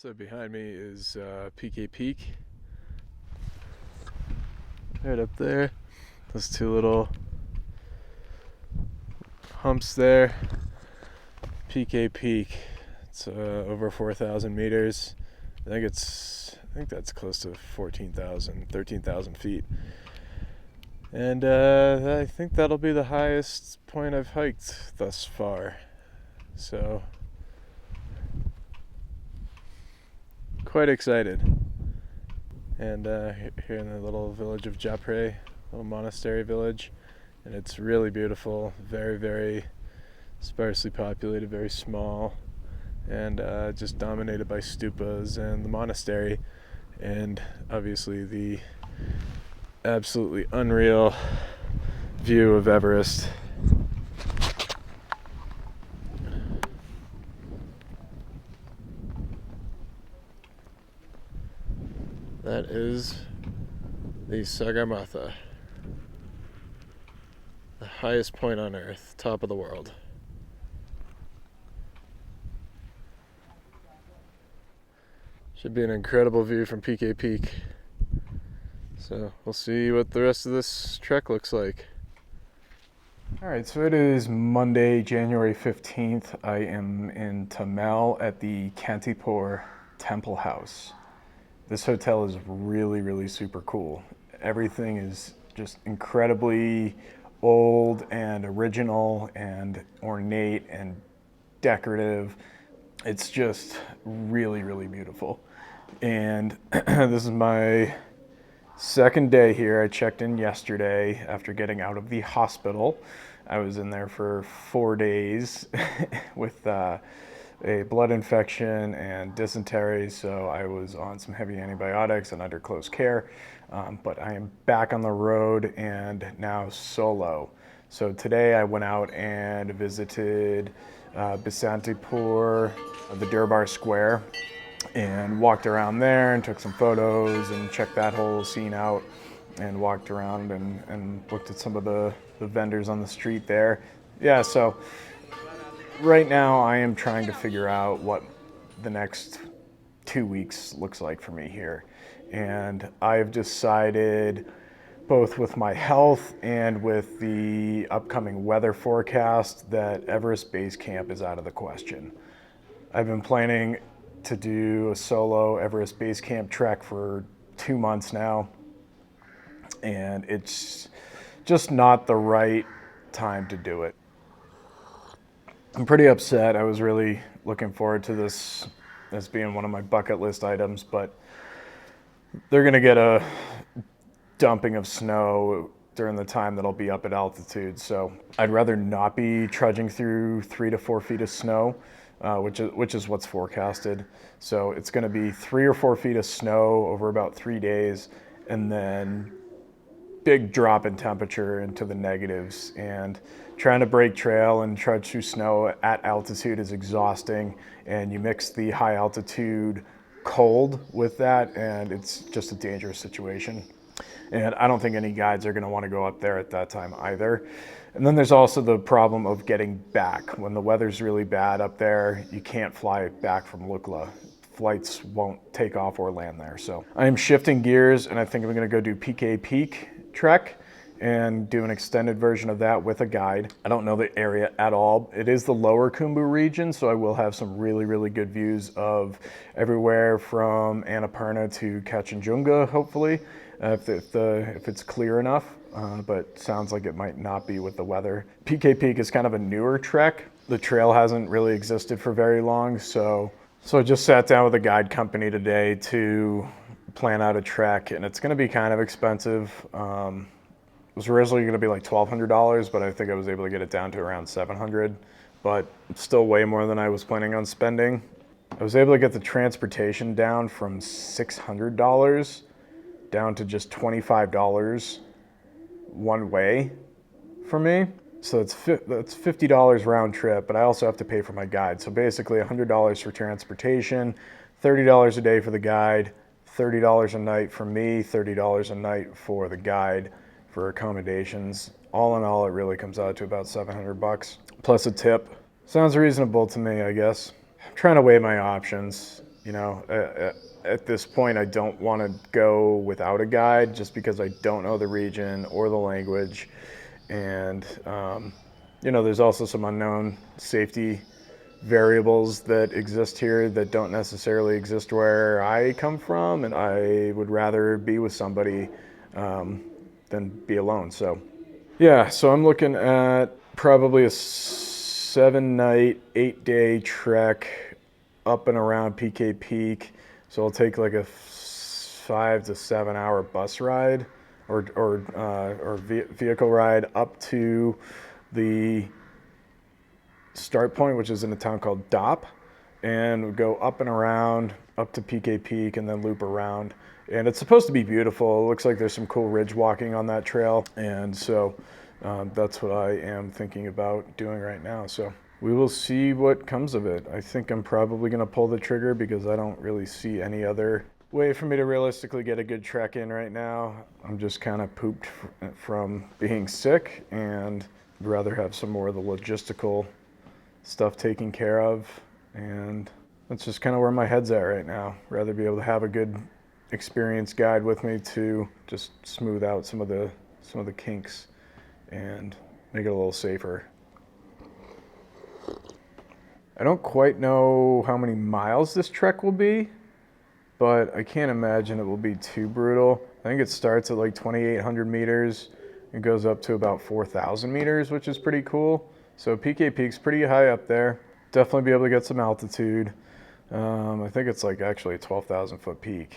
So behind me is Pikey Peak, right up there. Those two little humps there. Pikey Peak. It's over 4,000 meters. I think that's close to 14,000, 13,000 feet. And I think that'll be the highest point I've hiked thus far. So, quite excited. And here in the little village of Japre, little monastery village, and it's really beautiful, very, very sparsely populated, very small, and just dominated by stupas and the monastery, and obviously the absolutely unreal view of Everest. That is the Sagarmatha, the highest point on Earth, top of the world. Should be an incredible view from Pikey Peak. So we'll see what the rest of this trek looks like. Alright, so it is Monday, January 15th. I am in Tamil at the Kantipur Temple House. This hotel is really, really super cool. Everything is just incredibly old and original and ornate and decorative. It's just really, really beautiful. And this is my second day here. I checked in yesterday after getting out of the hospital. I was in there for 4 days with a blood infection and dysentery, so I was on some heavy antibiotics and under close care. But I am back on the road and now solo. So today I went out and visited Bisantipur, the Durbar Square, and walked around there and took some photos and checked that whole scene out and walked around and looked at some of the vendors on the street there. Yeah, so right now I am trying to figure out what the next 2 weeks looks like for me here. And I have decided, both with my health and with the upcoming weather forecast, that Everest Base Camp is out of the question. I've been planning to do a solo Everest Base Camp trek for 2 months now, and it's just not the right time to do it. I'm pretty upset. I was really looking forward to this as being one of my bucket list items, but they're going to get a dumping of snow during the time that I'll be up at altitude. So I'd rather not be trudging through 3 to 4 feet of snow, which is what's forecasted. So it's going to be 3 or 4 feet of snow over about 3 days, and then big drop in temperature into the negatives. And trying to break trail and trudge through snow at altitude is exhausting, and you mix the high altitude cold with that, and it's just a dangerous situation. And I don't think any guides are going to want to go up there at that time either. And then there's also the problem of getting back. When the weather's really bad up there, you can't fly back from Lukla. Flights won't take off or land there. So I am shifting gears, and I think I'm going to go do Pikey Peak trek and do an extended version of that with a guide. I don't know the area at all. It is the lower Khumbu region, so I will have some really, really good views of everywhere from Annapurna to Kanchenjunga, hopefully, if it's clear enough, but sounds like it might not be with the weather. Pikey Peak is kind of a newer trek. The trail hasn't really existed for very long, so I just sat down with a guide company today to plan out a trek, and it's going to be kind of expensive. It was originally going to be like $1,200, but I think I was able to get it down to around $700, but it's still way more than I was planning on spending. I was able to get the transportation down from $600 down to just $25 one way for me. So that's $50 round trip, but I also have to pay for my guide. So basically $100 for transportation, $30 a day for the guide, $30 a night for me, $30 a night for the guide for accommodations. All in all, it really comes out to about $700 plus a tip. Sounds reasonable to me, I guess. I'm trying to weigh my options. You know, at this point, I don't want to go without a guide just because I don't know the region or the language. And, you know, there's also some unknown safety variables that exist here that don't necessarily exist where I come from. And I would rather be with somebody than be alone. So, yeah, so I'm looking at probably a 7 night, 8 day trek up and around PK Peak. So I'll take like a 5 to 7 hour bus ride or vehicle ride up to the start point, which is in a town called Dhap, and we go up and around up to PK Peak and then loop around. And it's supposed to be beautiful. It looks like there's some cool ridge walking on that trail, and so that's what I am thinking about doing right now. So we will see what comes of it. I think I'm probably going to pull the trigger because I don't really see any other way for me to realistically get a good trek in right now. I'm just kind of pooped from being sick and I'd rather have some more of the logistical stuff taken care of, and that's just kind of where my head's at right now. Rather be able to have a good experienced guide with me to just smooth out some of the kinks and make it a little safer. I don't quite know how many miles this trek will be, but I can't imagine it will be too brutal. I think it starts at like 2,800 meters and goes up to about 4,000 meters, which is pretty cool. So PK Peak's pretty high up there. Definitely be able to get some altitude. I think it's like actually a 12,000 foot peak,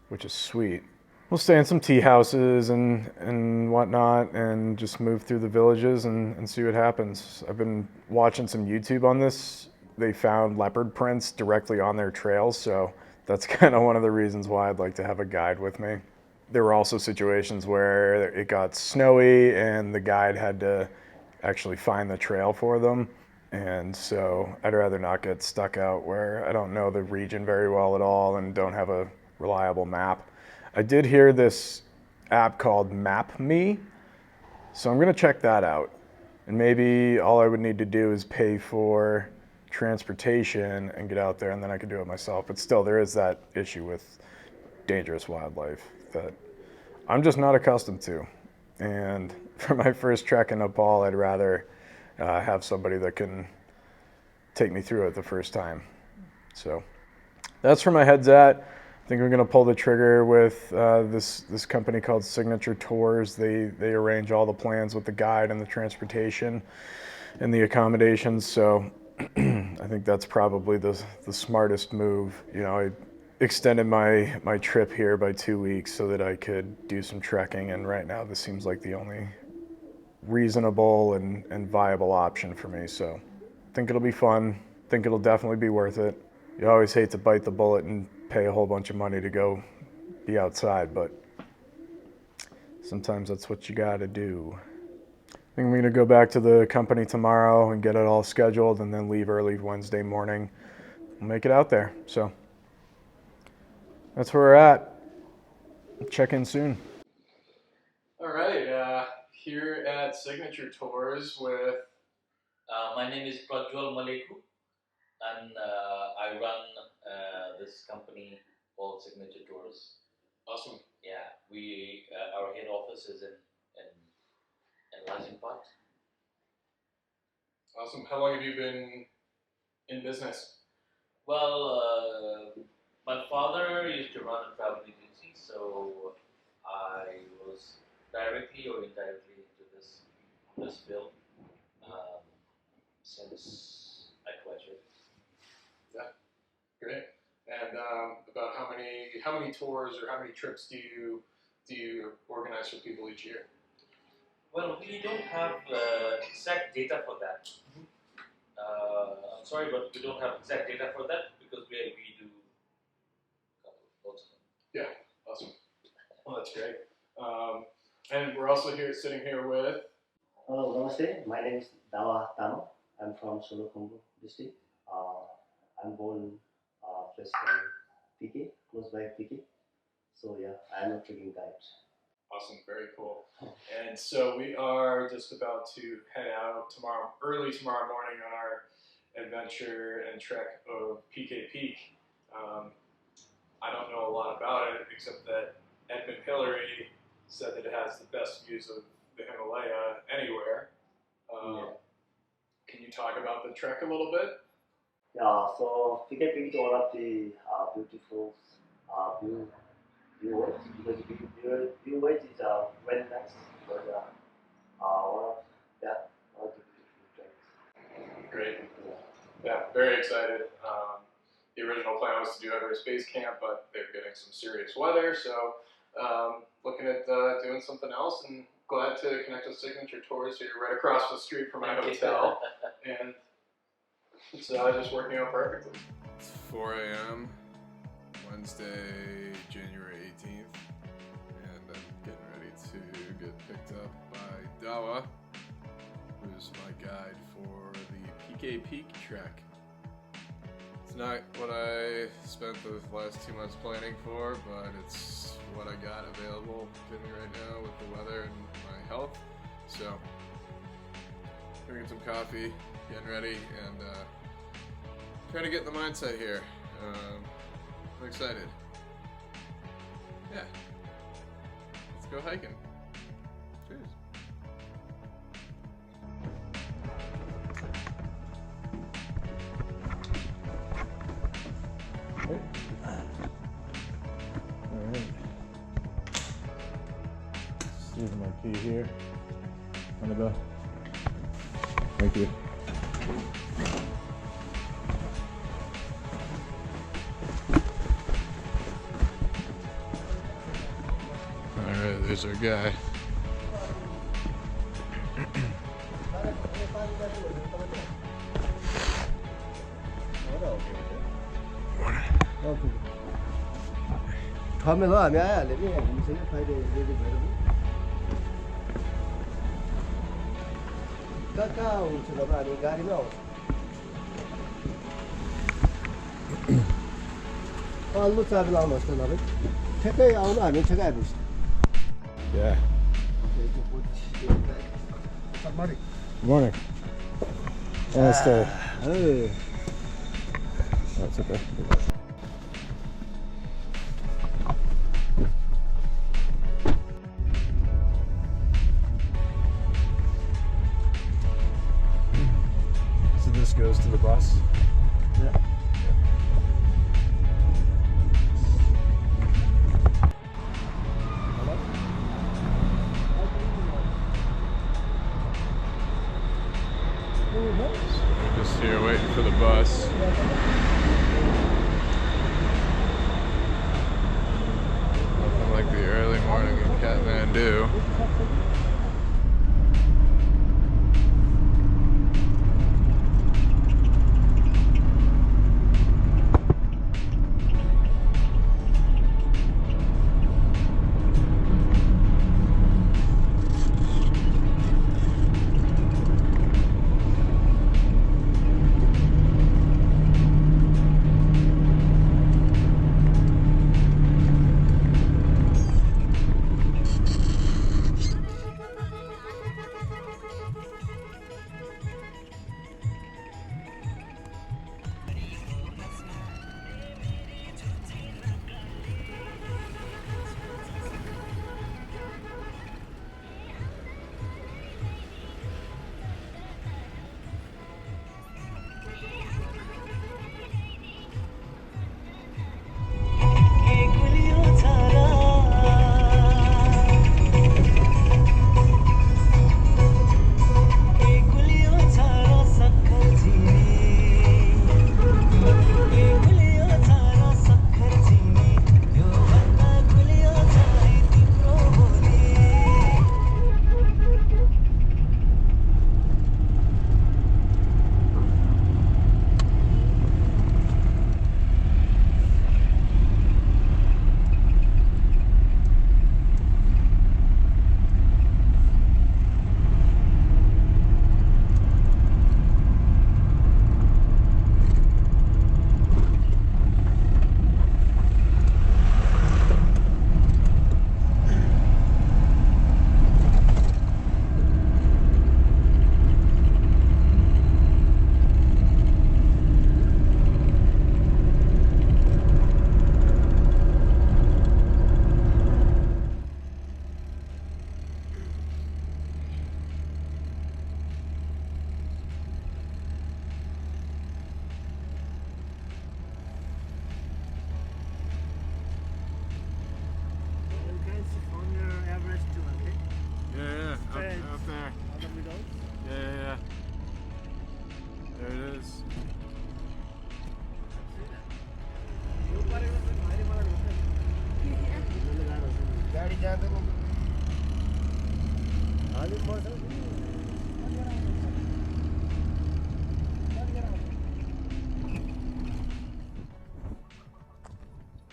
which is sweet. We'll stay in some tea houses and whatnot and just move through the villages and see what happens. I've been watching some YouTube on this. They found leopard prints directly on their trails, so that's kind of one of the reasons why I'd like to have a guide with me. There were also situations where it got snowy and the guide had to actually find the trail for them. And so I'd rather not get stuck out where I don't know the region very well at all and don't have a reliable map. I did hear this app called Map Me, so I'm going to check that out. And maybe all I would need to do is pay for transportation and get out there, and then I could do it myself. But still, there is that issue with dangerous wildlife that I'm just not accustomed to. And for my first trek in Nepal, I'd rather have somebody that can take me through it the first time. So that's where my head's at. I think we're going to pull the trigger with this company called Signature Tours. They arrange all the plans with the guide and the transportation and the accommodations. So I think that's probably the smartest move. You know, I extended my trip here by 2 weeks so that I could do some trekking, and right now this seems like the only reasonable and viable option for me. So I think it'll be fun. I think it'll definitely be worth it. You always hate to bite the bullet and pay a whole bunch of money to go be outside, but sometimes that's what you gotta do. I think I'm gonna go back to the company tomorrow and get it all scheduled and then leave early Wednesday morning. We'll make it out there. So that's where we're at. Check in soon. All right, here at Signature Tours with. My name is Prajwal Maleku, and I run this company called Signature Tours. Awesome. Yeah, we our head office is in Lajimpat. Awesome. How long have you been in business? Well, my father used to run a travel agency, so I was directly or indirectly into this field um, since I graduated. Yeah, great. And about how many tours or how many trips do you organize for people each year? Well, we don't have exact data for that. I'm sorry, but we don't have exact data for that because we do a couple of lots of them. Yeah, awesome. Well, that's great. And we're also here, sitting here with. Hello, namaste. My name is Dawa Tano. I'm from Solukhumbu district. I'm born place called Pikey, close by Pikey. So yeah, I am a trekking guide. Awesome, very cool. And so we are just about to head out early tomorrow morning on our adventure and trek of PK Peak. I don't know a lot about it except that Edmund Hillary said that it has the best views of the Himalaya anywhere. Can you talk about the trek a little bit? Yeah, so Pikey Peak is one of the beautiful view waves because view waves is very nice, but one of that one of the beautiful treks. Great. Yeah, very excited. The original plan was to do Everest Base Camp, but they're getting some serious weather, so looking at doing something else, and glad to connect with Signature Tours here right across the street from my hotel. And it's just working out perfectly. It's 4 a.m. Wednesday, January 18th, and I'm getting ready to get picked up by Dawa, who's my guide for the Pikey Peak trek. It's not what I spent the last 2 months planning for, but it's what I got available to me right now with the weather and my health. So, drinking some coffee, getting ready, and trying to get in the mindset here. I'm excited. Yeah. Let's go hiking. Cheers. Alright. Here's my key here. Annabelle. Thank you. Alright, there's our guy. Thamel हो हामी आइहाल्यो नि हामीसँग Friday ready भएर कहाँ हुन्छ अब हामी गाडीमै आउँछ अल्लु चाबी लाउनुहोस् न तपाईँ ठ्याक्कै आउनु हामी ठ्याक्कै आइपुग्छ Yeah. Good morning. Good morning. Namaste. Hey. That's okay. So this goes to the bus? Yeah. We're just here waiting for the bus.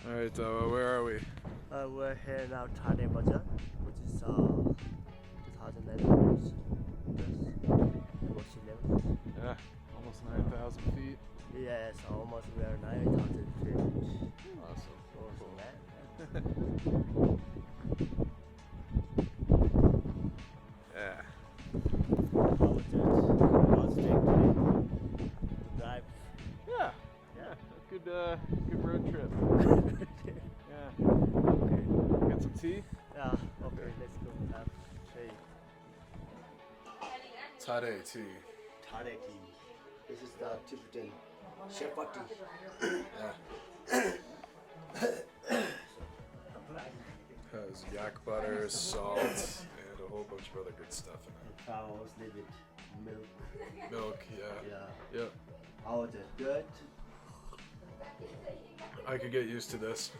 Alright, where are we? We're here now, Thuten Bazaar, which is 2,900 sea level. Yeah, almost 9,000 feet. Yes, almost we are 9,000 feet. Awesome. Awesome, man. Yeah. How was it? How's it today? Drive. Yeah. Good road trip. Yeah. Okay. Get some tea? Yeah, okay, let's go have tea. Tade tea. Thade tea. This is the Tibetan shepherd tea. Has yak butter, salt, and a whole bunch of other good stuff in it. Cows live with milk. Milk, yeah. Yeah. Yep. How was it? Good? I could get used to this.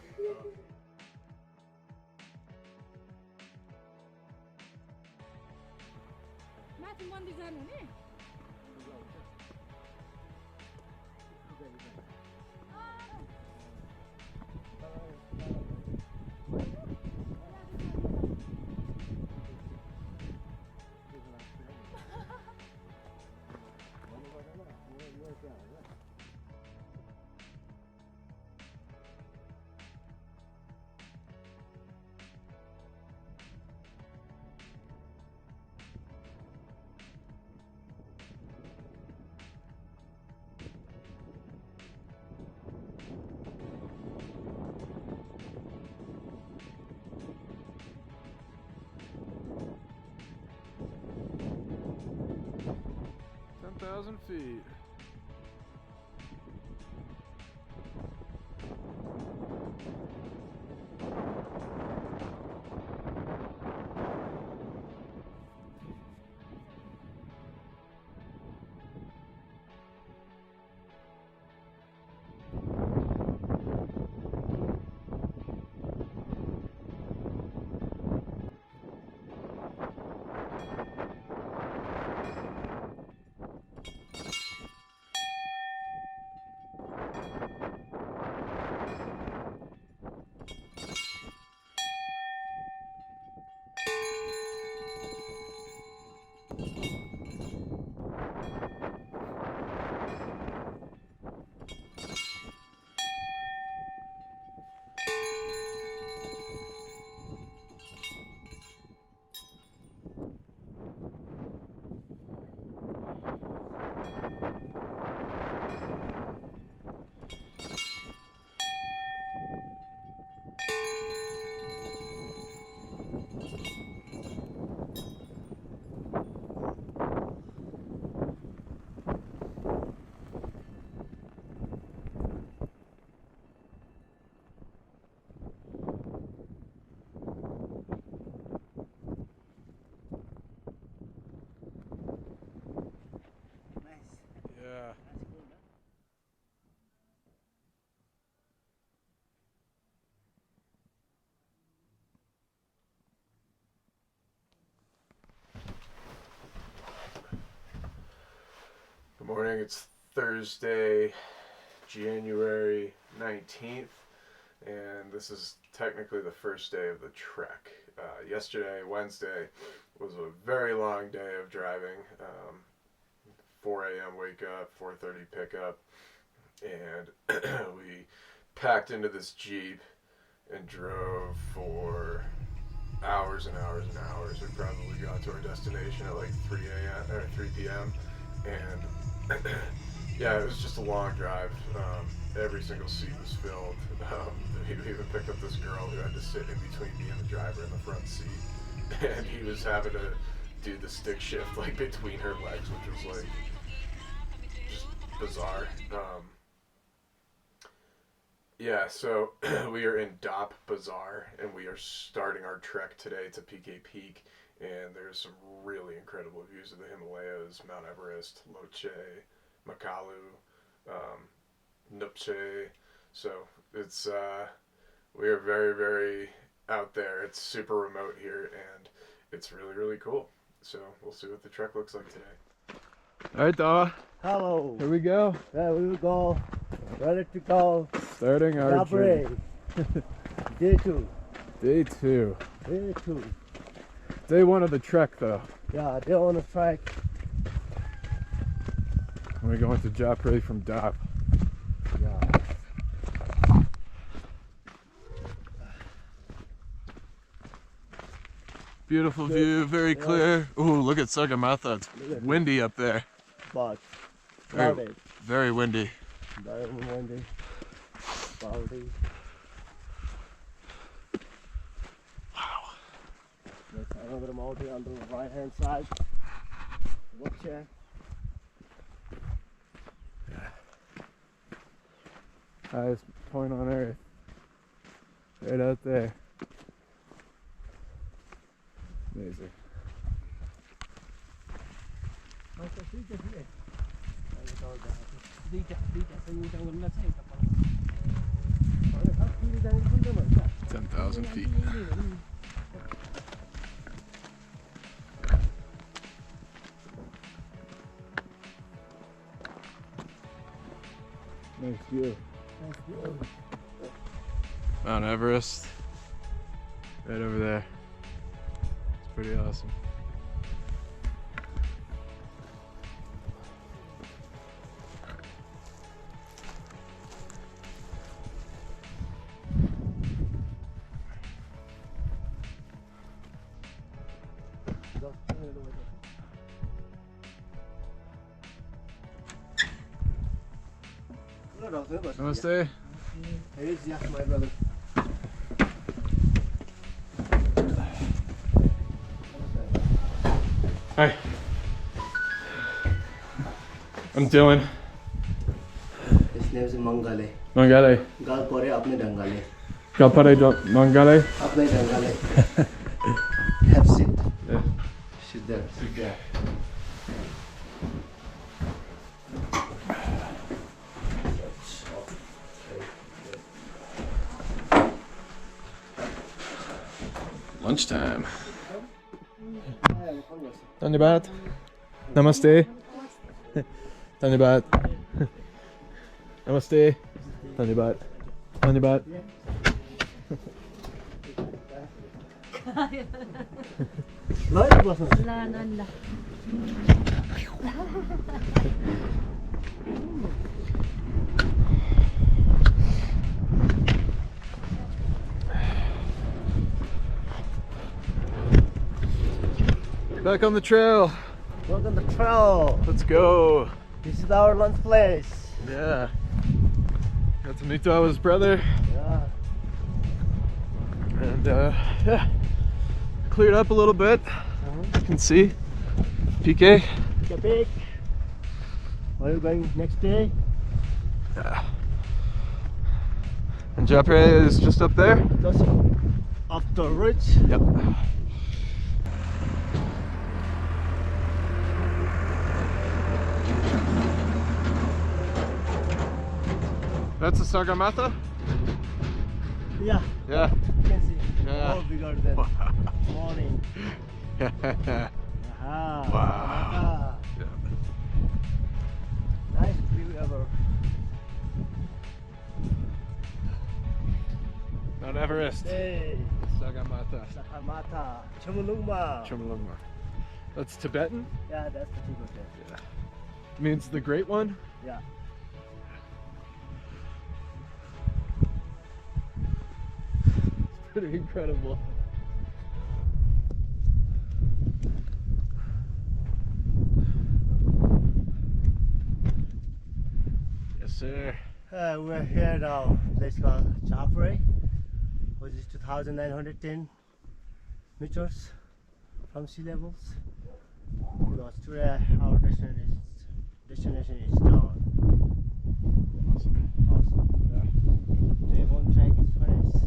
माथि मन्दिर जानु हुने feet. Yeah. Good morning. It's Thursday, January 19th, and this is technically the first day of the trek. Yesterday, Wednesday, was a very long day of driving. 4 a.m. wake up, 4:30 pickup, and we packed into this Jeep and drove for hours and hours and hours. We probably got to our destination at like 3 a.m. or 3 p.m. and yeah, it was just a long drive. Every single seat was filled. We even picked up this girl who had to sit in between me and the driver in the front seat, and he was having to do the stick shift like between her legs, which was like just bizarre. Yeah, so we are in Dhap Bazaar, and we are starting our trek today to Pikey Peak, and there's some really incredible views of the Himalayas, Mount Everest, Lhotse, Makalu, Nupche. So it's we are very, very out there. It's super remote here, and it's really, really cool. So we'll see what the trek looks like today. All right, Dawa. Hello. Here we go. There we go. Ready to go. Starting our journey. Japre. Day 2. Day 2. Day 2. Day 1 of the trek though. Yeah, they're on the track. We're going to Japre from Dhap. Yeah. Beautiful view, very clear. Ooh, look at Sagarmatha. It's Look at windy up there. But Very, cloudy. very windy. Very windy. Cloudy. Wow. There's another mountain on the right hand side. Lhotse. Highest point on earth. Right out there. Amazing. Nice 10,000 feet. Nice view. view. Mount Everest. Right over there. It's pretty awesome. Namaste. Here's my brother. Hi. I'm Dylan. His name is Mangale. Mangale. Gal pore apne dangale. Galpare Mangale. Apne dangale. Have sit. Yeah. Sit there. Sit there. Lunchtime. Dhanyabad. Namaste. Dhanyabad. Namaste. Dhanyabad. Dhanyabad. Back on the trail. Welcome to the trail. Let's go. This is our lunch place. Yeah. Got to meet Dawa's brother. Yeah. And yeah. Cleared up a little bit. You can see. Pikey. Pikey Peak. Where are you going next day? Yeah. And Japre is just up there. Just up the ridge. Yep. That's the Sagarmatha? Yeah. Yeah. You can see. Yeah. More bigger than morning. Aha. Wow. Yeah. Nice view ever. Mount Everest. Hey. Sagarmatha. Sagarmatha. Chumulungma. Chumulungma. That's Tibetan? Yeah, that's the Tibetan. Yeah. Means the great one? Yeah. Pretty incredible. Yes, sir. We're here now. Place called Japre, which is 2,910 meters from sea levels. Because today our destination is down. Awesome. Awesome. Yeah. Day 1 track is finished.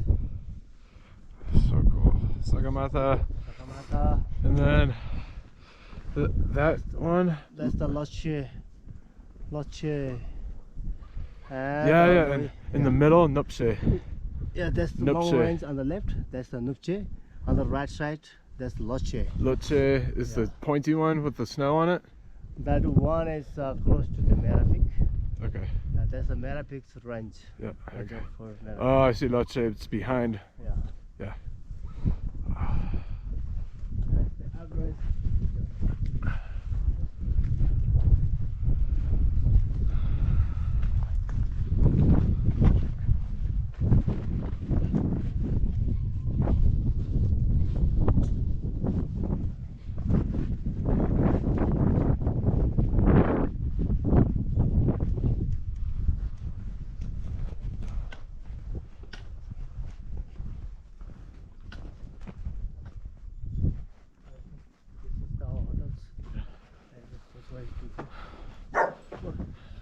So cool. Sagarmatha. Sagarmatha. And then that one. That's the Lhotse. Lhotse. Yeah. And in the middle, Nupse. Yeah, that's the long range on the left. That's the Nupche. On the right side, that's Lhotse. Lhotse is the pointy one with the snow on it? That one is close to the Panoramic. Okay. That That's the Merapix range. Yeah. Okay. For Merapix. Oh, I see Lhotse. It's behind. Yeah. Yeah. The average.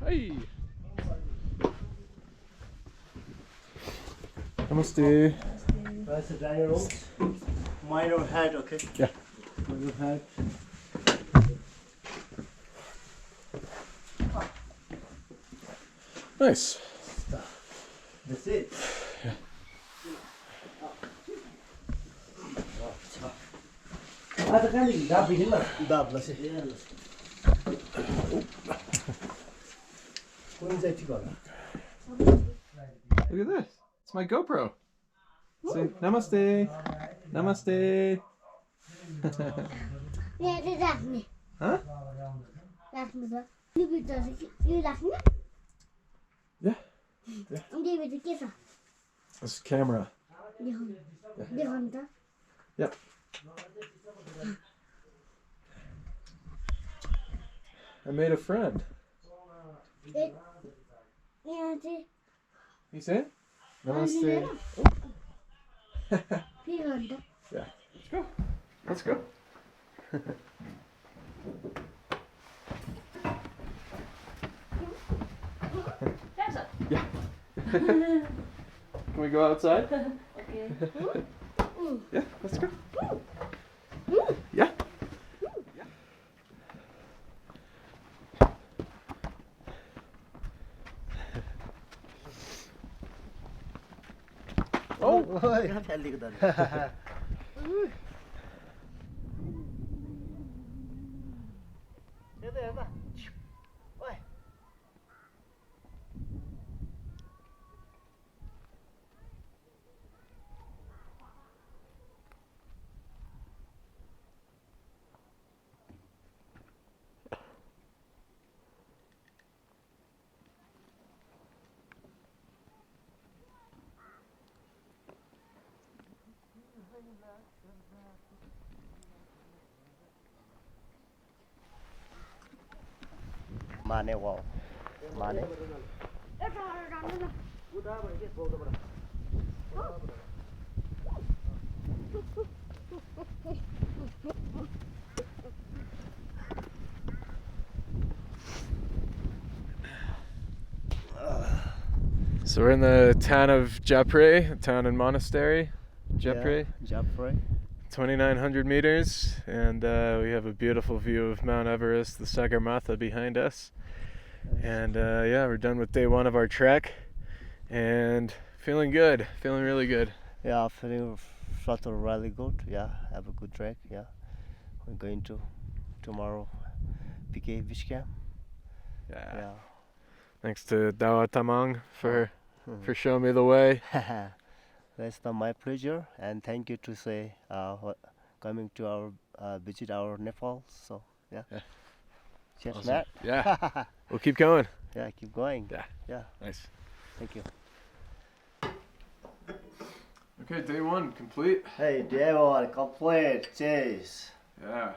Hey. Namaste. That's the dining room. Minor head, okay? Yeah. Minor head. Nice. That's it. Dhap Bazaar. Look at this. It's my GoPro. Say namaste. Namaste. Huh? Yeah. This camera. Yep. I made a friend. You say it? Namaste. Yeah. Let's go. Let's go. Yeah. Can we go outside? Okay. Yeah, let's go. Yeah. Oh! Mane wow. Mane. So we're in the town of Japre, a town and monastery. Japre, Yeah, Japre. 2,900 meters, and we have a beautiful view of Mount Everest, the Sagarmatha behind us. And yeah, we're done with day one of our trek, and feeling good, feeling really good. Yeah, feeling really good. Yeah, have a good trek. Yeah, we're going to tomorrow Pikey Beach camp. Yeah. Thanks to Dawa Tamang for showing me the way. That's my pleasure, and thank you to say coming to our visit our Nepal. So yeah. Cheers, Awesome. Matt. Yeah. We'll keep going. Yeah, keep going. Yeah. Yeah. Nice. Thank you. Okay, day one complete. Hey, day one complete. Cheers. Yeah.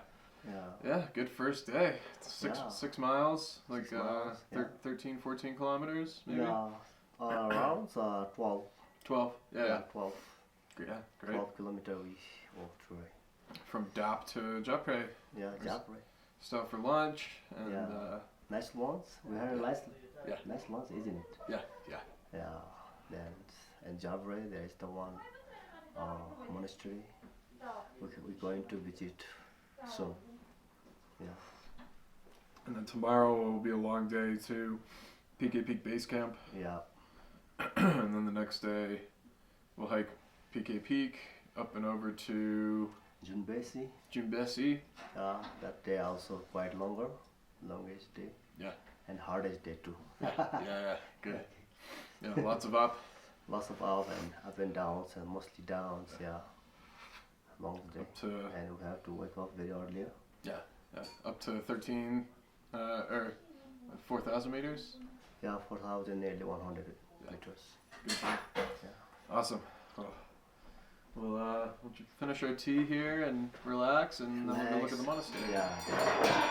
Yeah. Yeah, good first day. It's Yeah. 6 miles, like 6 miles, yeah. 13, 14 kilometers, maybe? Yeah. Around 12. 12. Yeah. 12. Yeah, great. 12 kilometers we walked through. From Dhap to Japre. Yeah, Japre. Stop for lunch and Yeah. Nice lunch. We had a nice lunch, isn't it? yeah. Yeah. Then in Japre there is the one monastery. We're going to visit soon. Yeah. And then tomorrow will be a long day to Pikey Peak Base Camp. Yeah. And then the next day we'll hike Pikey Peak up and over to Jumbesi. Jumbesi. That day also quite longest day. Yeah. and hardest day too. Yeah, good. Yeah, lots of up. Lots of up and downs, and mostly downs. Yeah, along the day. And we have to wake up very early. Yeah, up to 13 or 4,000 meters. Yeah, 4,000, nearly 100 meters. Good job. Yeah. Awesome. Cool. We'll finish our tea here and relax, and then we're gonna look at the monastery. Yeah.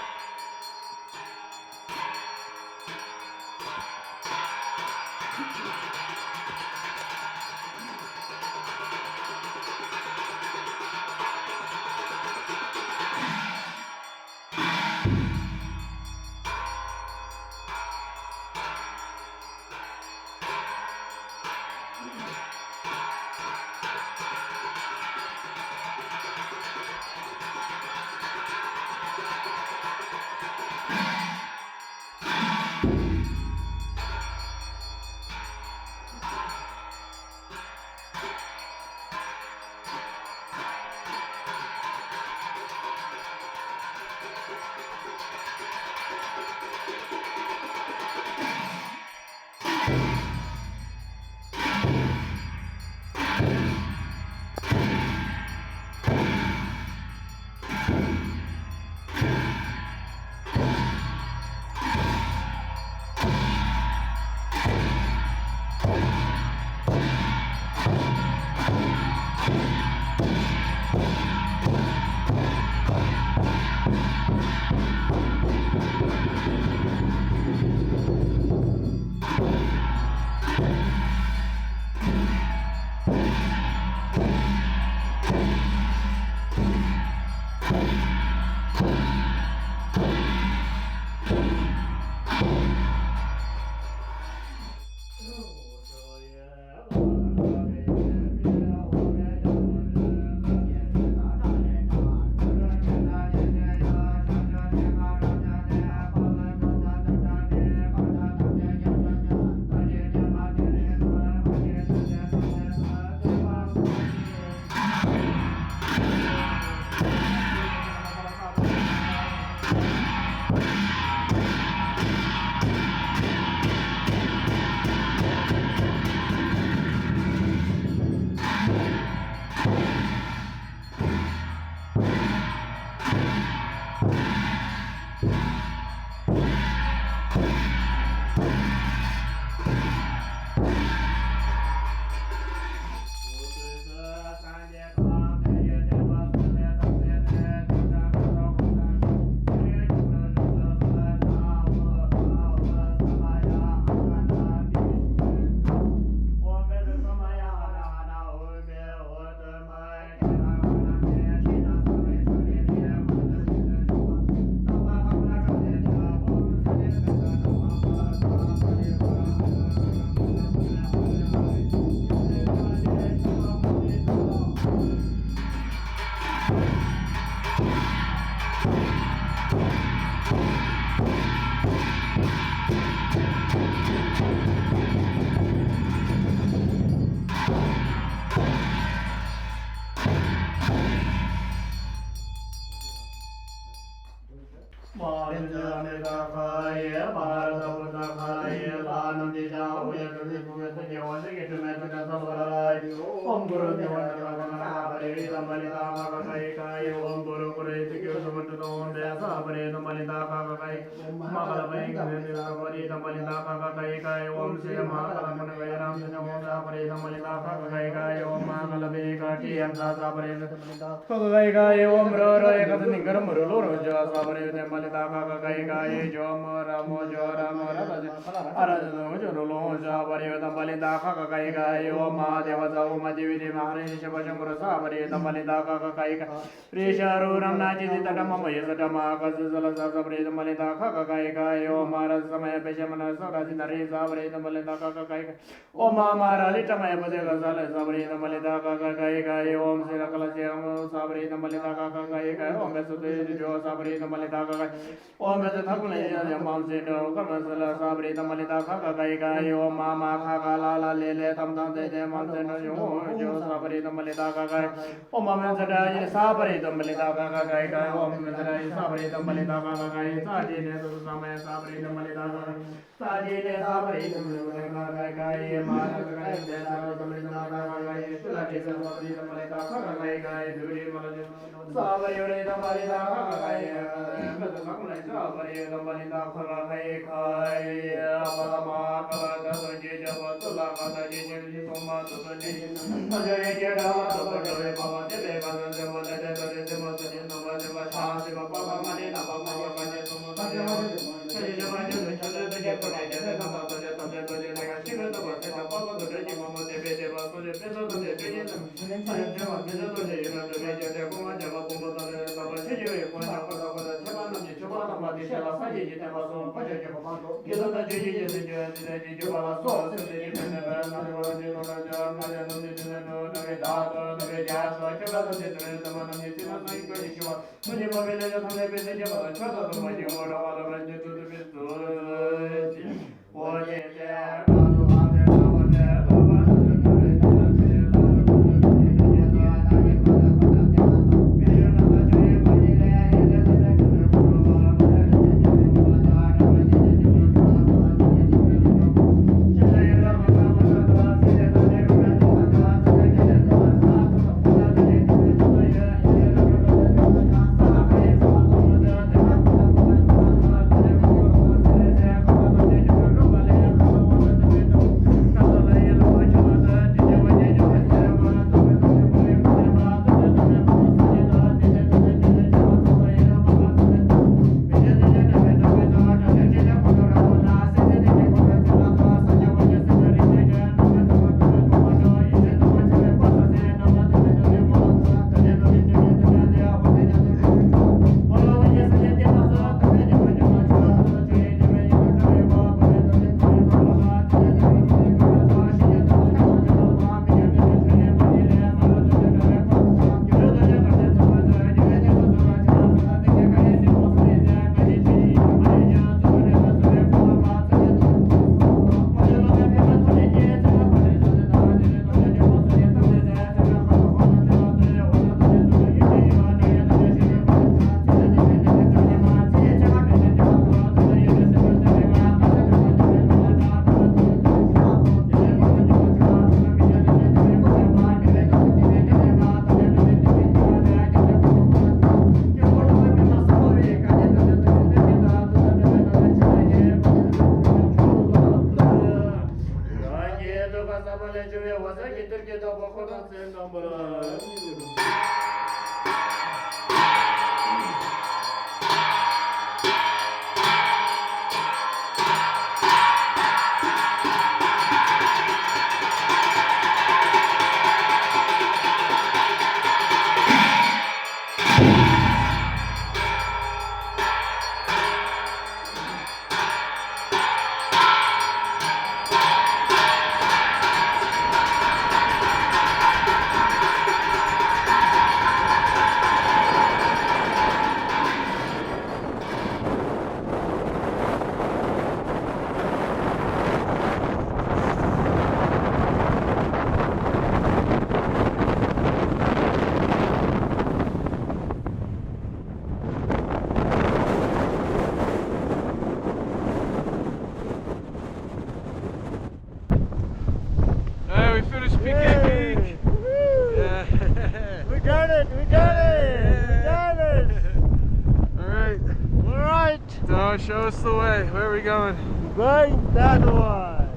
Show us the way. Where are we going? Going that way.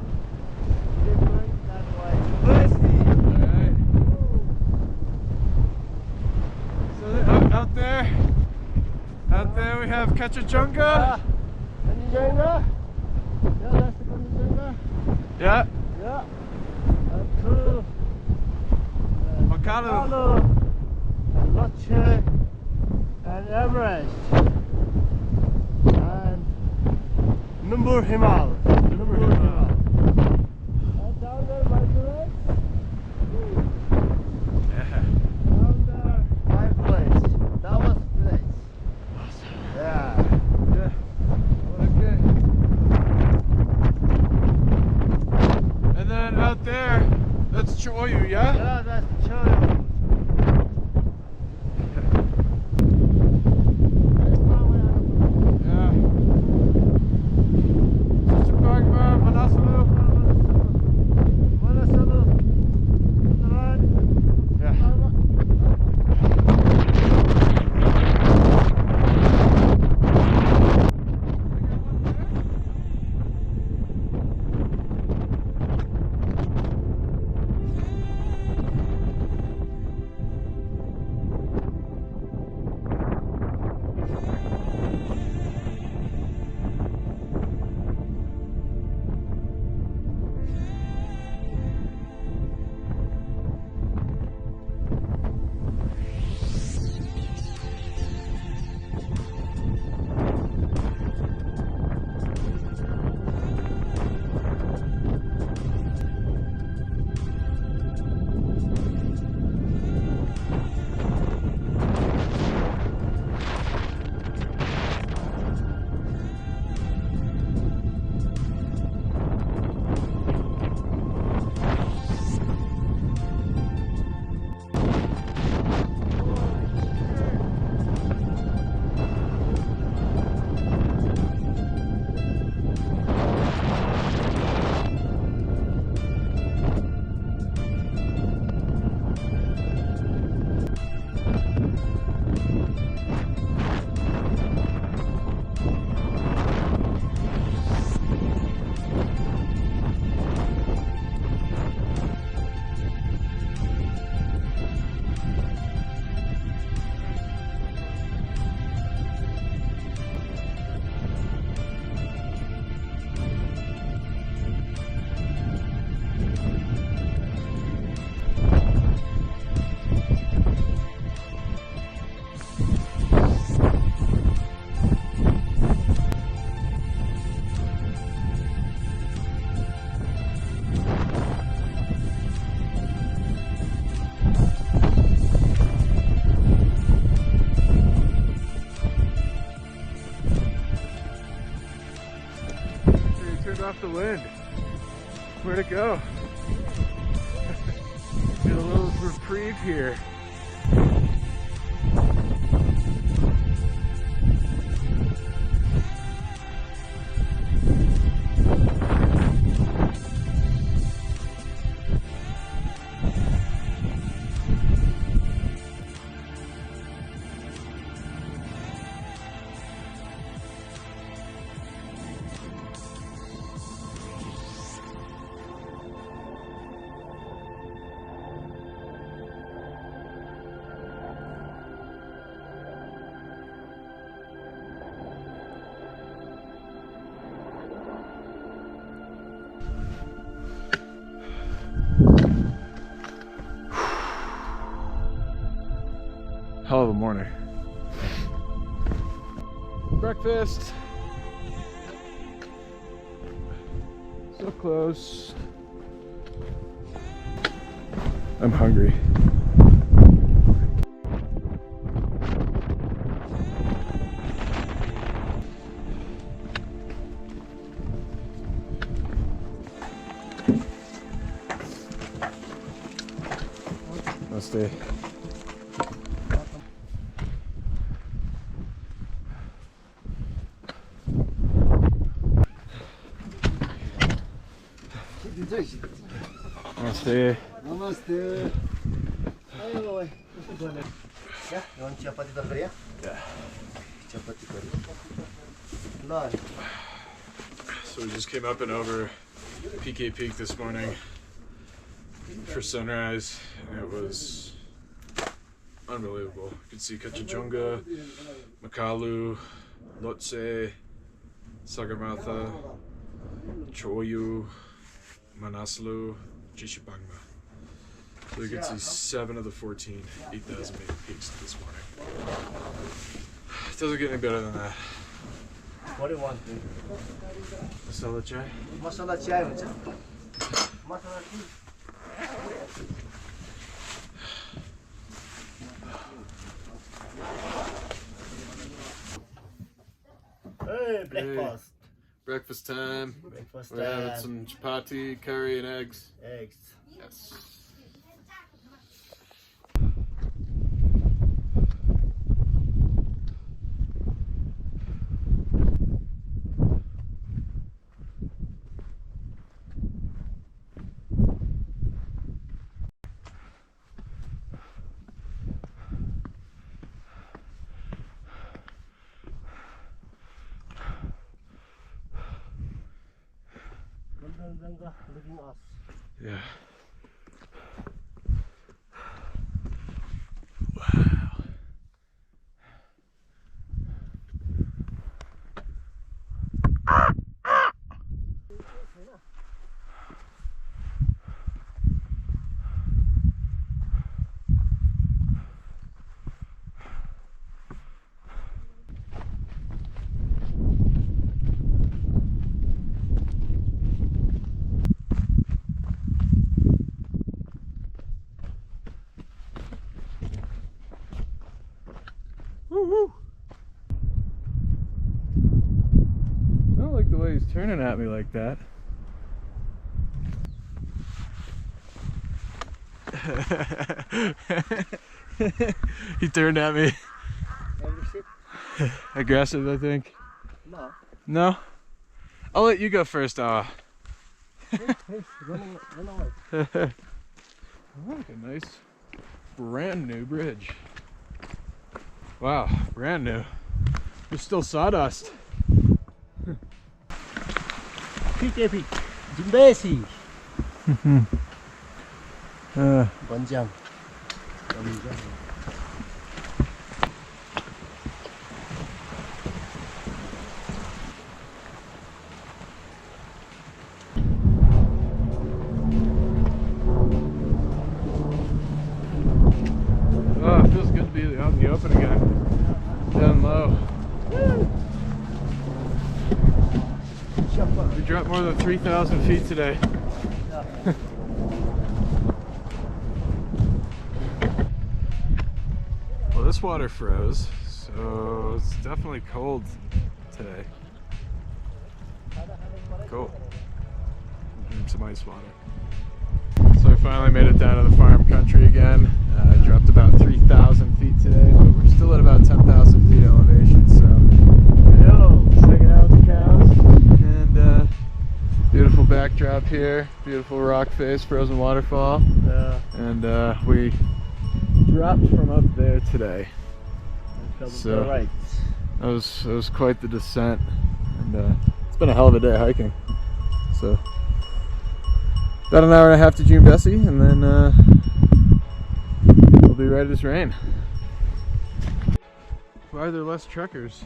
We're going that way. Alright. So out there we have Kanchenjunga. Kanchenjunga. Yeah, that's the Kanchenjunga. Yeah. Yeah. To Makalu. And Lhotse and Everest. Himalayas. And down there by the lake. Yeah. Down there, my place. That was the place. Awesome. Yeah. Yeah. Okay. And then out there, that's Cho Oyu, yeah? Yeah, that's Cho Oyu. off the wind. Where'd it go? Get a little reprieve here. Hell of a morning. Breakfast. So close. I'm hungry. Namaste. Namaste. Namaste. Ayo, yeah, you want chapati tarkari? Yeah. Chapati curry. Lord. So we just came up and over Pikey Peak this morning for sunrise, and it was unbelievable. You could see Kanchenjunga, Makalu, Lhotse, Sagarmatha, Cho Oyu, Manaslu, Shishapangma. So you could see 7 of the 14 8,000 meter peaks this morning. It doesn't get any better than that. What do you want? Masala chai? Masala chai हुन्छ? Masala tea. Hey, breakfast. Breakfast time. Breakfast We're having time. some chapati, curry, and eggs. Eggs. Yes. Looking us. Yeah. Wow. Woo-woo. I don't like the way he's turning at me like that. He turned at me. Aggressive, I think. No. No? I'll let you go first, Run away. I like a nice brand new bridge. Wow, brand new. There's still sawdust. Pikey Peak. Jimbesi. Banjang. Oh, it feels good to be out in the open again. Down low. We dropped more than 3,000 feet today. Well, this water froze, so it's definitely cold today. Cool. and some ice water. So I finally made it down to the farm country again. Dropped about 3,000 feet today, but we're still at about 10,000 feet elevation. So, hanging out with the cows, and beautiful backdrop here, beautiful rock face, frozen waterfall, and we dropped from up there today. So right. that was quite the descent, and it's been a hell of a day hiking. So about an hour and a half to June Bessie, and then we'll be ready to rain. Why are there less trekkers?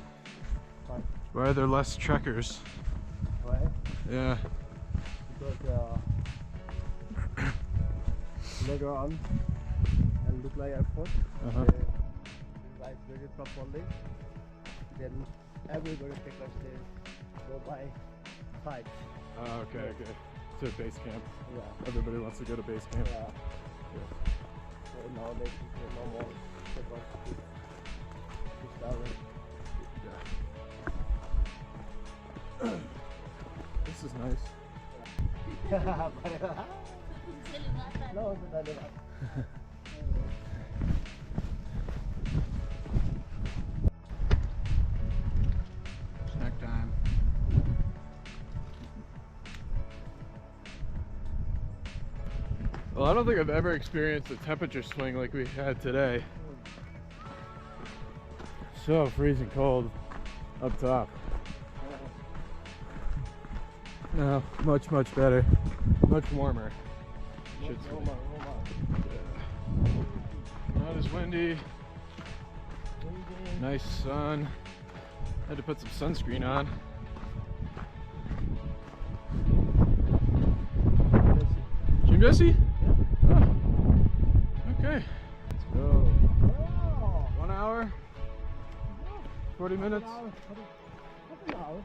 Why are there less trekkers? Why? Yeah. Because later on, and look like effort. They ride very properly. Then everybody take us there, go by bike. Oh, okay, okay. To base camp. Yeah. Everybody wants to go to base camp. Yeah. So nowadays it's no more take us to 6,000. Yeah. This is nice. No, Snack time. Well, I don't think I've ever experienced a temperature swing like we had today. So freezing cold up top. No, much better. Much warmer. Should say. Yeah. Not as windy. Nice sun. Had to put some sunscreen on. June Bessie? Yeah. Oh. Okay. Let's go. 1 hour? 40 minutes? Half an hour.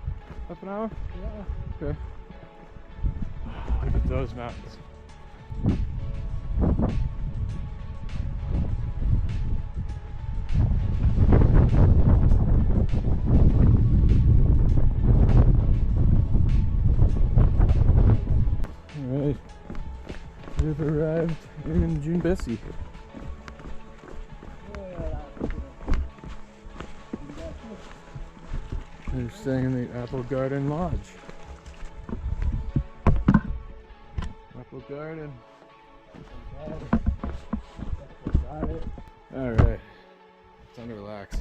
Half an hour? Yeah. Okay. Look at those mountains. Alright, we've arrived in June Bessie. We're staying in the Apple Garden Lodge. Apple Garden. Alright, time to relax.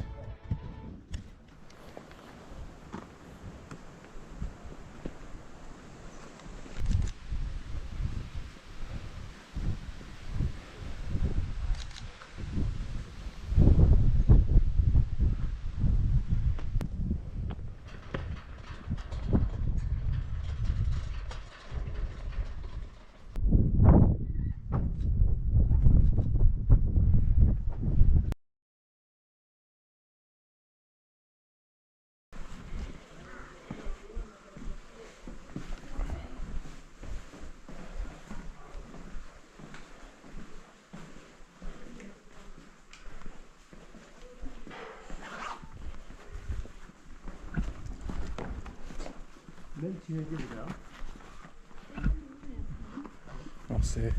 I'll see.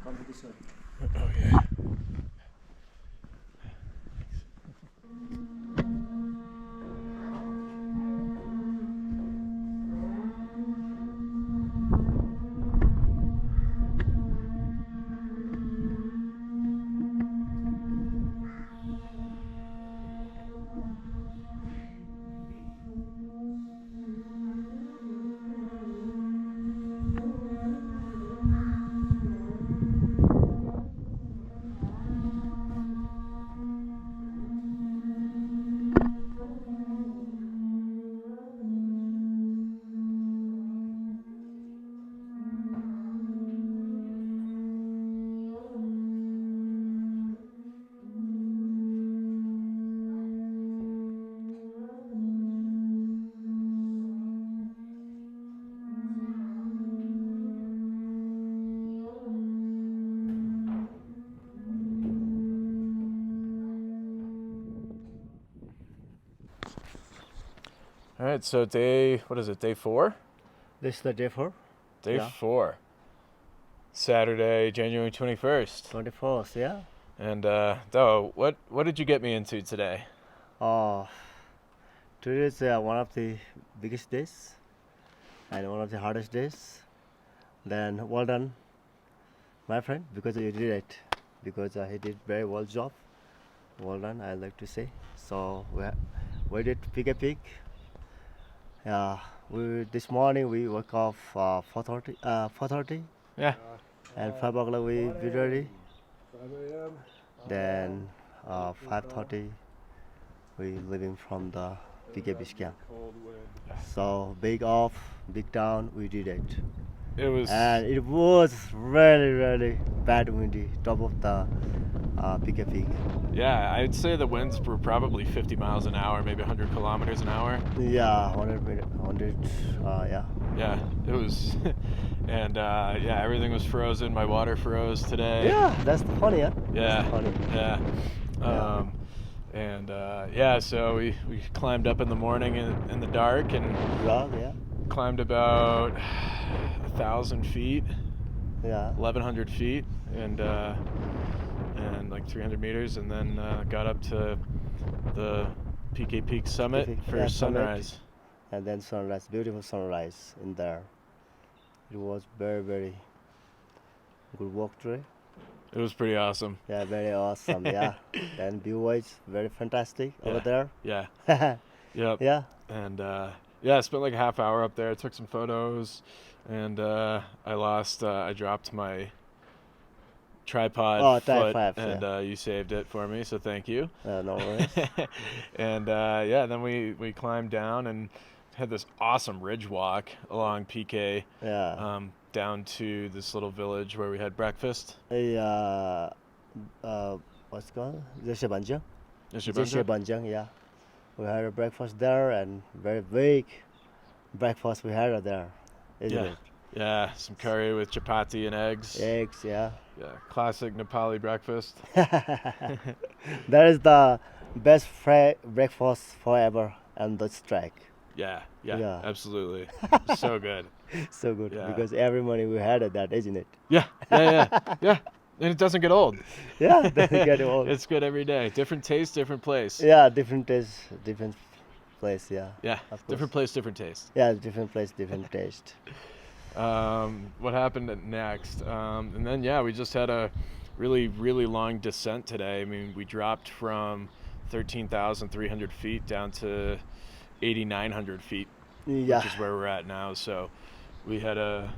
Competition. Oh yeah. All right, so what is it, day 4? This is the day 4. Day Yeah. 4. Saturday, January 21st. 24th, yeah. And, Doa, what did you get me into today? Today is one of the biggest days and one of the hardest days. Then well done, my friend, because you did it. Because he did very well job. Well done, I like to say. So we did Pikey Peak. This morning we woke up 4:30. Yeah. And 5 o'clock we be ready. Then 5:30 we leaving from the Pikey Beach camp. So big off, big down, we did it. And it was really, really bad windy top of the Pikey Peak. Yeah, I'd say the winds were probably 50 miles an hour, maybe 100 kilometers an hour. Yeah, 100, yeah. Yeah, it was, and yeah, everything was frozen. My water froze today. Yeah, that's funny, huh? Yeah, that's funny. Yeah. And yeah, so we climbed up in the morning in the dark and climbed about 1,000 feet. Yeah. 1,100 feet and like 300 meters, and then got up to the Pikey Peak summit for sunrise. And then sunrise, beautiful sunrise in there. It was very, very good walk today. It was pretty awesome. Yeah, very awesome. Yeah, and view-wise, very fantastic over there. Yeah. Yep. Yeah. And yeah, I spent like a half hour up there. I took some photos, and I dropped my tripod foot, and you saved it for me, so thank you. No worries. And yeah, then we climbed down and had this awesome ridge walk along Pikey. Yeah. Down to this little village where we had breakfast. What's it called? Shishapangma, yeah. We had a breakfast there, and very big breakfast we had there, isn't it? Yeah, some curry with chapati and eggs. Eggs, yeah. Yeah, classic Nepali breakfast. That is the best breakfast forever on this trek. Yeah, absolutely. So good. So good, because every morning we had that, isn't it? Yeah. And it doesn't get old. Yeah, it doesn't get old. It's good every day. Different taste, different place. Yeah, different taste, different place, yeah. Yeah, different place, different taste. Yeah, different place, different taste. What happened next? And then, yeah, we just had a really, really long descent today. I mean, we dropped from 13,300 feet down to 8,900 feet, which is where we're at now. So we had a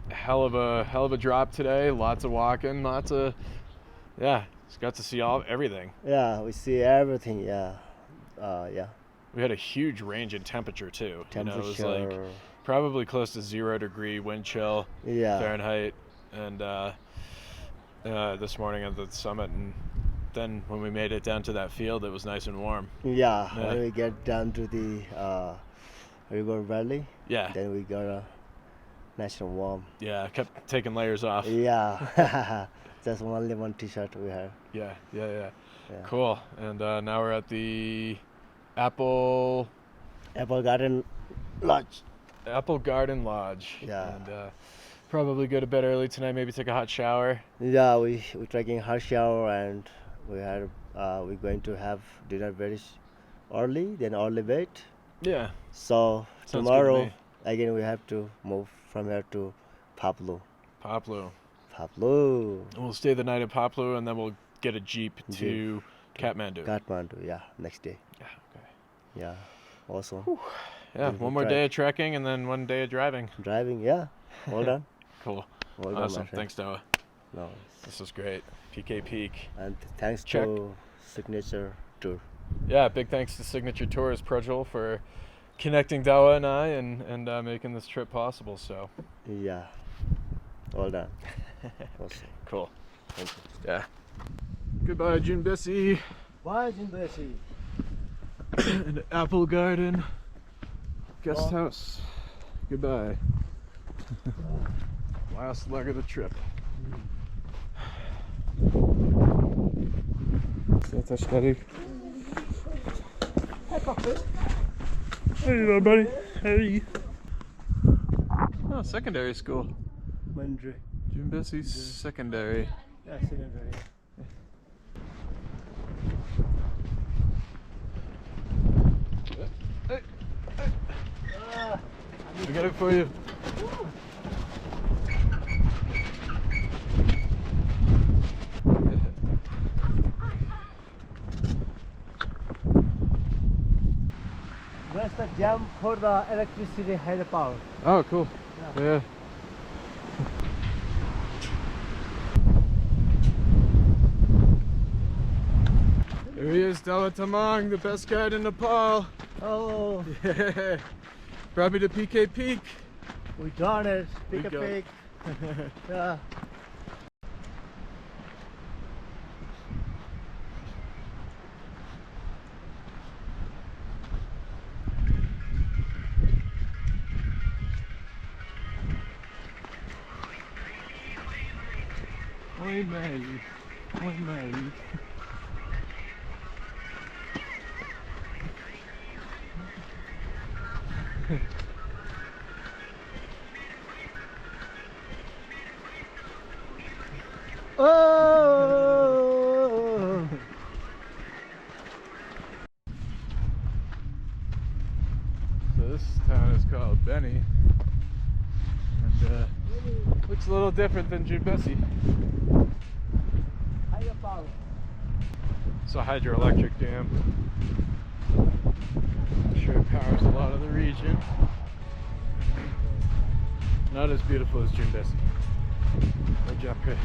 hell of a drop today. Lots of walking, just got to see everything. Yeah, we see everything. Yeah, yeah. We had a huge range in temperature too. You know, it was like probably close to 0 degree wind chill Fahrenheit, and this morning at the summit, and then when we made it down to that field, it was nice and warm. Yeah. When we get down to the river valley, then we got a nice and warm. Yeah, kept taking layers off. Yeah. Just only one t-shirt we have. Yeah. Cool. And now we're at the Apple Garden Lodge. Apple Garden Lodge. Yeah. And probably go to bed early tonight. Maybe take a hot shower. Yeah, we're taking a hot shower, and we're going to have dinner very early, then early bed. Yeah. So tomorrow again we have to move from here to Paplu. We'll stay the night at Paplu, and then we'll get a jeep to Kathmandu. Yeah, next day. Yeah. Okay. Yeah. Awesome. Whew. Yeah, one more day of trekking and then one day of driving. Yeah. Well done. Cool. Well awesome. Done, Thanks, Doa. No. This was great. Pikey Peak. And thanks to Signature Tour. Yeah, big thanks to Signature Tours, Prajul, for connecting Doa and I and making this trip possible. So. Yeah. Well done. Awesome. Cool. Thank you. Yeah. Goodbye, June Bessie. Bye, June Bessie. And Apple Garden Guest House. Goodbye. Last leg of the trip. Hey there, buddy. Hey. Oh, secondary school. Mandre. Jumbesi Secondary. Yeah, secondary. Hey, hey. I got it for you. That's the jam for the electricity hydropower. Oh, cool. Yeah. Here he is, Dawa Tamang, the best guide in Nepal. Oh, Yeah. Brought me to Pikey Peak. we done it. We Pick a got it. pick. Yeah. Oi, mate. Oi, mate. Oh. So this town is called Beni, and looks a little different than Jumbesi. Hydropower. It's a hydroelectric dam. I'm sure it powers a lot of the region. Not as beautiful as Jumbesi or Japre.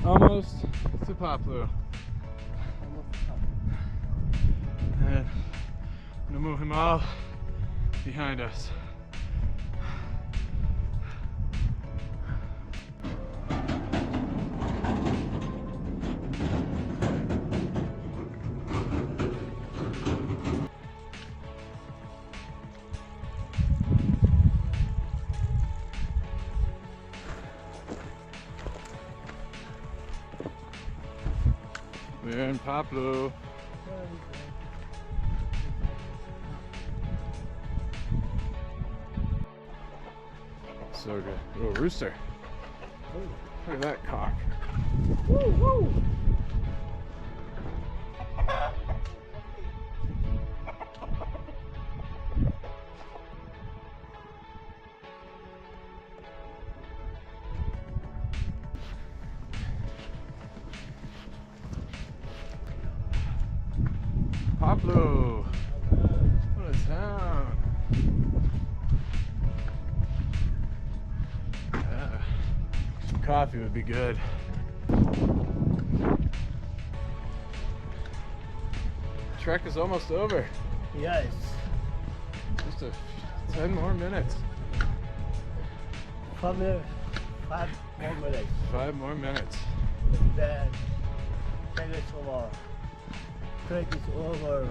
Almost to Paplu. And I'm gonna move him all behind us. We're in Paplu. So good. Little rooster. Look at that cock. Woo woo! Paplu! What a town! Yeah. Some coffee would be good. Trek is almost over. Yes. Just 10 more minutes. From here, 5 more minutes. 5 more minutes. Then, it's over. Trek is over.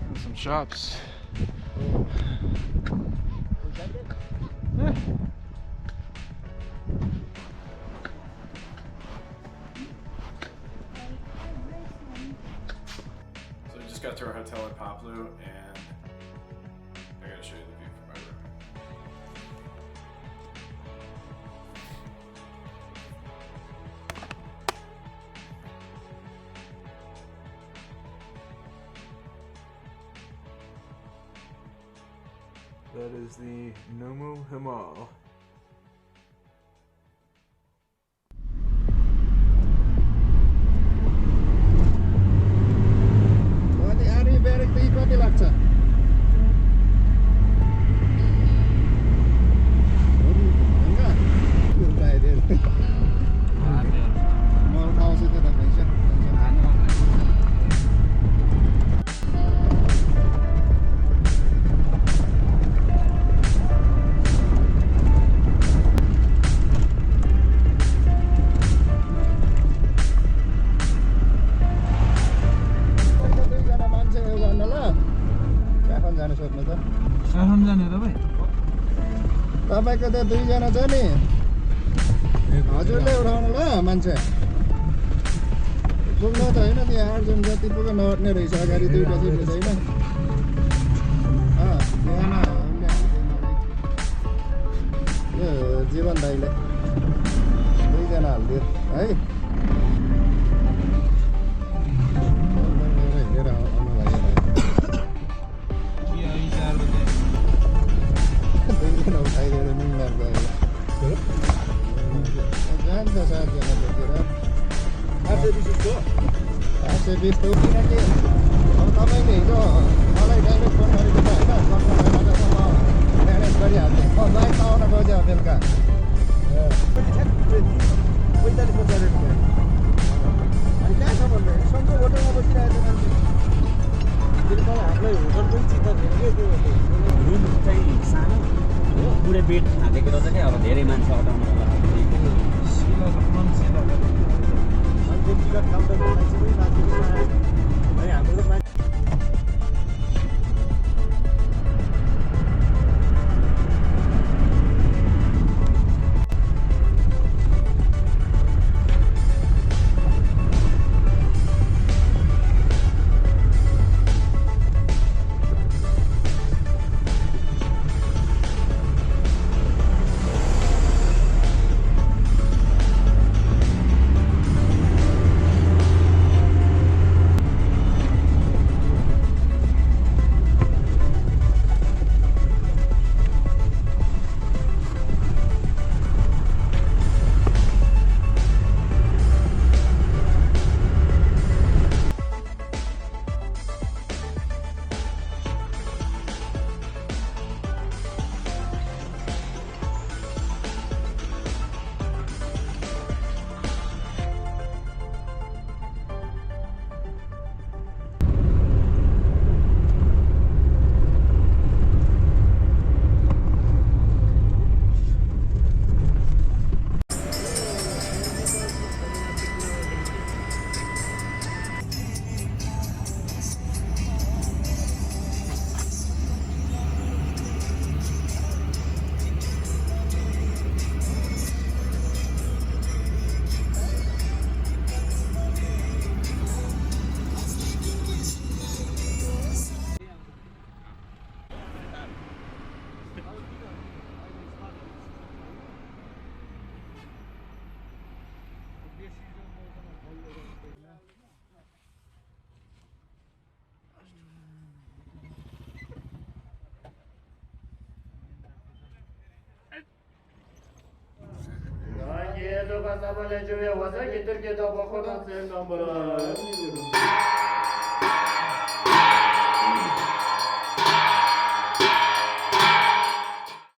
And some shops. Was that it? Yeah. So we just got to our hotel at Paplu, and I gotta show you the view from my room. That is the Nomu Himal. कति लाग्छ तपाईँको त 2 जना छ नि हजुरले उठाउनु ल मान्छे पुग्नु त होइन नि 8 जन जति पुग्यो नअट्ने रहेछ अगाडि 2टा सिट छैन यो जीवन दाइले 2 जना हालिदियो है हिँडेर आउनु भयो उठाइदिएर मिङ्गार गयो जान्छ 7 जना बोकेर 820 तो किनकि अब तपाईँले हिजो मलाई डाइरेक्ट फोन गरेको त होइन म म्यानेज गरिहाल्थेँ म बाइक आउन खोज्यो बेलुका 45 बजेर अनि कहाँ छ भन्दा सन्चो होटलमा बसिरहेको छ मान्छे फेरि मलाई हामीलाई होटल पनि चित्त थिएन कि त्यो रुम चाहिँ सानो हो पुरै बेड हालेको रहेछ क्या अब धेरै मान्छे अटाउनु टिकट काउन्टरको मान्छे पनि माथिको अनि हाम्रो त Dopo sapere che io vado a chiedere che dopo cosa c'è il numero.